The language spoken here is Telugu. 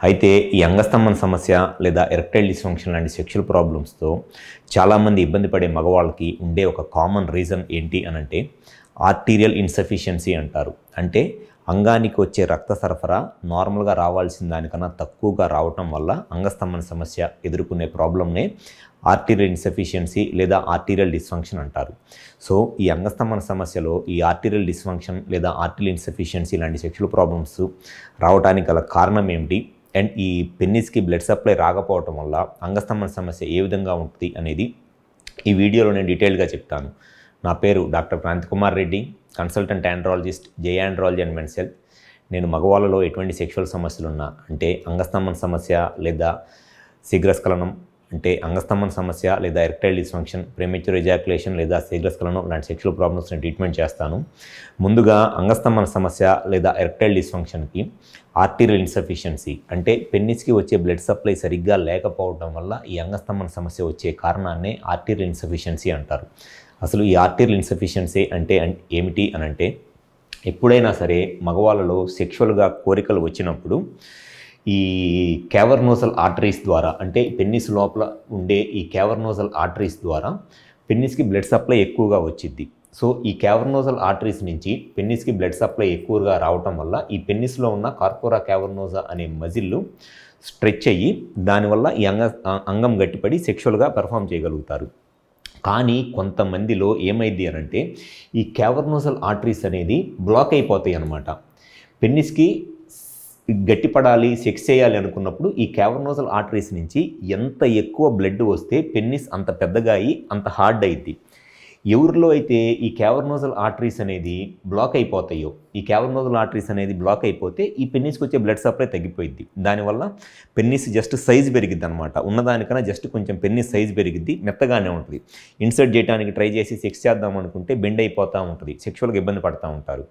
అయితే ఈ అంగస్తంభన సమస్య లేదా ఎరెక్టైల్ డిస్ఫంక్షన్ లాంటి సెక్షువల్ ప్రాబ్లమ్స్తో చాలామంది ఇబ్బంది పడే మగవాళ్ళకి ఉండే ఒక కామన్ రీజన్ ఏంటి అనంటే ఆర్టీరియల్ ఇన్సఫిషియన్సీ అంటారు. అంటే అంగానికి వచ్చే రక్త సరఫరా నార్మల్గా రావాల్సిన దానికన్నా తక్కువగా రావటం వల్ల అంగస్తంభన సమస్య ఎదుర్కొనే ప్రాబ్లమ్నే ఆర్టీరియల్ ఇన్సఫిషియన్సీ లేదా ఆర్టీరియల్ డిస్ఫంక్షన్ అంటారు. సో ఈ అంగస్తంభన సమస్యలో ఈ ఆర్టీరియల్ డిస్ఫంక్షన్ లేదా ఆర్టీరియల్ ఇన్సఫిషియన్సీ లాంటి సెక్షువల్ ప్రాబ్లమ్స్ రావడానికి గల కారణం ఏమిటి అండ్ ఈ పెన్నిస్కి బ్లడ్ సప్లై రాకపోవటం వల్ల అంగస్తంభన సమస్య ఏ విధంగా ఉంటుంది అనేది ఈ వీడియోలో నేను డీటెయిల్గా చెప్తాను. నా పేరు doctor Kranthikumar Reddy, consultant andrologist, J andrology and men's health. నేను మగవాళ్ళలో ఎటువంటి సెక్షువల్ సమస్యలు ఉన్నా అంటే అంగస్తంభన సమస్య లేదా శీఘ్రస్ఖలనం అంటే అంగస్తంభన సమస్య లేదా ఎరెక్టైల్ డిస్ఫంక్షన్, ప్రీమెచ్యూర్ ఎజాక్యులేషన్ లేదా శీఘ్రస్ఖలనం లాంటి సెక్షువల్ ప్రాబ్లమ్స్ నేను ట్రీట్మెంట్ చేస్తాను. ముందుగా అంగస్తంభన సమస్య లేదా ఎరెక్టైల్ డిస్ఫంక్షన్కి ఆర్టీరియల్ ఇన్సఫిషియన్సీ అంటే పెన్నిస్కి వచ్చే బ్లడ్ సప్లై సరిగ్గా లేకపోవడం వల్ల ఈ అంగస్తంభన సమస్య వచ్చే కారణాన్నే ఆర్టీరియల్ ఇన్సఫిషియన్సీ అంటారు. అసలు ఈ ఆర్టీరియల్ ఇన్సఫిషియన్సీ అంటే ఏమిటి అనంటే ఎప్పుడైనా సరే మగవాళ్ళలో సెక్షువల్గా కోరికలు వచ్చినప్పుడు ఈ క్యావర్నోజల్ ఆర్టరీస్ ద్వారా అంటే పెన్నిస్ లోపల ఉండే ఈ క్యావర్నోజల్ ఆర్టరీస్ ద్వారా పెన్నిస్కి బ్లడ్ సప్లై ఎక్కువగా వచ్చిద్ది. సో ఈ క్యావర్నోజల్ ఆర్టరీస్ నుంచి పెన్నిస్కి బ్లడ్ సప్లై ఎక్కువగా రావటం వల్ల ఈ పెన్నిస్లో ఉన్న కార్పోరా క్యావర్నోజా అనే మజిల్లు స్ట్రెచ్ అయ్యి దానివల్ల ఈ అంగం గట్టిపడి సెక్షువల్గా పెర్ఫామ్ చేయగలుగుతారు. కానీ కొంతమందిలో ఏమైంది అనంటే ఈ క్యావర్నోజల్ ఆర్టరీస్ అనేది బ్లాక్ అయిపోతాయి అన్నమాట. పెన్నిస్కి గట్టిపడాలి, సెక్స్ చేయాలి అనుకున్నప్పుడు ఈ క్యావర్నోజల్ ఆర్టరీస్ నుంచి ఎంత ఎక్కువ బ్లడ్ వస్తే పెన్నిస్ అంత పెద్దగా అయ్యి అంత హార్డ్ అయింది. ఎవరిలో అయితే ఈ క్యావర్నోజల్ ఆర్టరీస్ అనేది బ్లాక్ అయిపోతాయో ఈ క్యావర్నోజల్ ఆర్టరీస్ అనేది బ్లాక్ అయిపోతే ఈ పెన్నిస్కి వచ్చే బ్లడ్ సప్లై తగ్గిపోయింది. దానివల్ల పెన్నిస్ జస్ట్ సైజ్ పెరిగిద్ది అనమాట. ఉన్నదానికన్నా జస్ట్ కొంచెం పెన్నిస్ సైజ్ పెరిగిద్ది, మెత్తగానే ఉంటుంది. ఇన్సర్ట్ చేయడానికి ట్రై చేసి సెక్స్ చేద్దాం అనుకుంటే బెండ్ అయిపోతూ ఉంటుంది, సెక్షువల్గా ఇబ్బంది పడుతూ ఉంటారు.